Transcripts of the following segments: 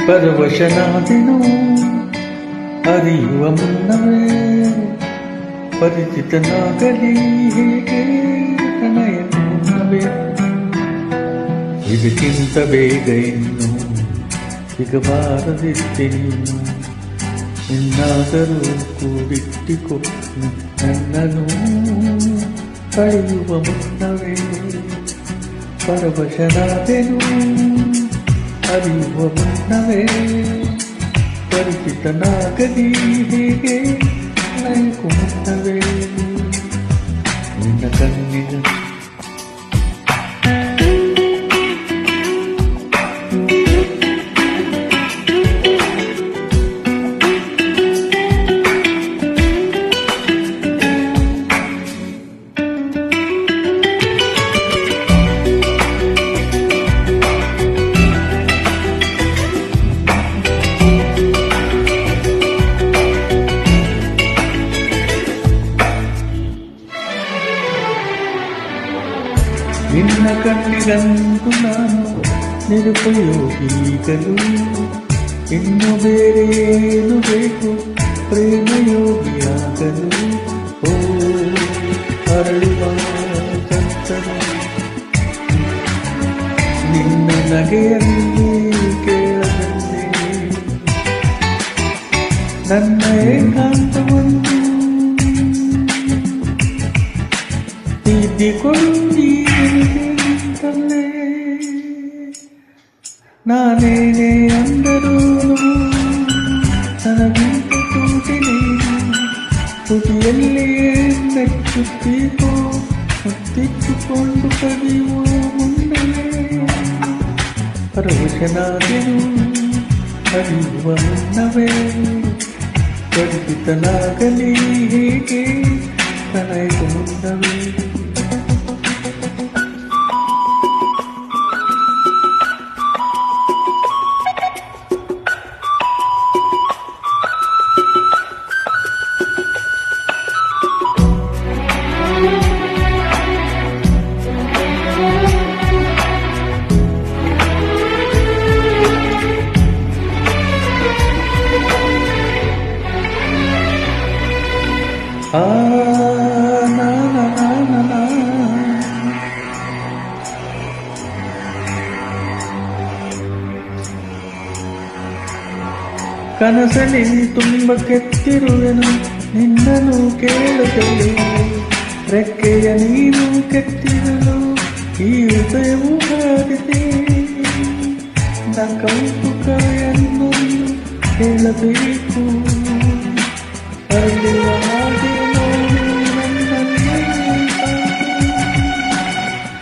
ಪರವಶನಾದೆನು ಅರಿಯುವ ಮುನ್ನವೇ ಪರಿಚಿತನಾಗಲಿ ಹೇಗೆ ಪ್ರಣಯ ಮುನ್ನವೇ ಇದಕ್ಕಿಂತ ಬೇಗ ಇನ್ನು ಸಿಗಬಾರದಿತ್ತೆ ನೀನು ಇನ್ನಾದರೂ ಕೂಡಿಟ್ಟಿಕೊ ನನ್ನನು ಕಳೆಯುವ ಮುನ್ನವೇ ಪರವಶನಾದೆನು ಅರಿಯುವ ಮುನ್ನವೇ ಪರಿಚಿತನಾಗಲಿ ಹೇಗೆ ನಯಕು ಮುನ್ನವೇ ನಿನ್ನ ಕಣ್ಣಿನ ನಿನ್ನ ಕಣ್ಣಿಗಂದು ನಾನು ನಿರುಪಯೋಗೀಗಲು ಇನ್ನು ಬೇರೆ ಏನು ಬೇಕು ಪ್ರೇಮಯೋಗಿಯಾಗಲು ಓ ಅರಳುವ ಚಂಚಲ ನಿನ್ನ ನಗೆಯಲ್ಲಿ ಕೇಳದಂತೆ ನನ್ನ ಏಕಾಂತವನ್ನು ತಿದ್ದಿಕೊಳ್ಳಿ ನಾನೇನೇ ಅಂದರೂ ನನಗಿಂತ ತೂಟಿ ನೀನು ತುಟಿಯಲ್ಲಿಯೇ ಮೆಚ್ಚುತ್ತೀಕೋ ಮುತ್ತಿಟ್ಟುಕೊಂಡು ಕದಿಯುವ ಮುನ್ನವೇ ಪರವಶನಾದೆನು ಅರಿಯುವ ಮುನ್ನವೇ ಪರಿಚಿತನಾಗಲಿ ಹೇಗೆ ಪ್ರಣಯಕ್ಕೂ ಮುನ್ನವೇ ಕನಸಲಿ ತುಂಬ ಕೆತ್ತಿರುವೆನು ನಿನ್ನನ್ನು ಕೇಳುತ್ತಲೇ ರೆಕ್ಕೆಯ ನೀನು ಕೆತ್ತಿರಲು ಈ ಹೃದಯವು ಹಾರಿದೆ ನ ಕೌತುಕವನ್ನು ಹೇಳಬೇಕು ಅಲ್ಲಿರುವ ಹಾಗೆ ನೋಡು ನನ್ನಲ್ಲಿ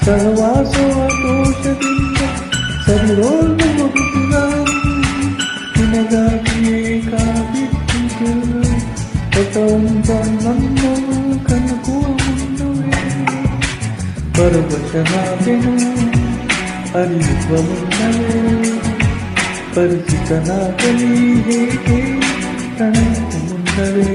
ಸಹವಾಸವ ದೋಷದಿಂದ ಸರಿರೋದು ಮುಗಿದ ನಿನಗಾಗಿಯೇ ಕಾದಿದ್ದು ಹೊಸವಂತ ನನ್ನ ಕನಕುವ ಮುನ್ನವೇ ಪರವಶನಾದೆನು ಅರಿಯುವ ಮುನ್ನವೇ ಪರಿಚಿತನಾಗಲಿ ಹೇಗೆ ಪ್ರಣಯಕ್ಕೂ ಮುನ್ನವೇ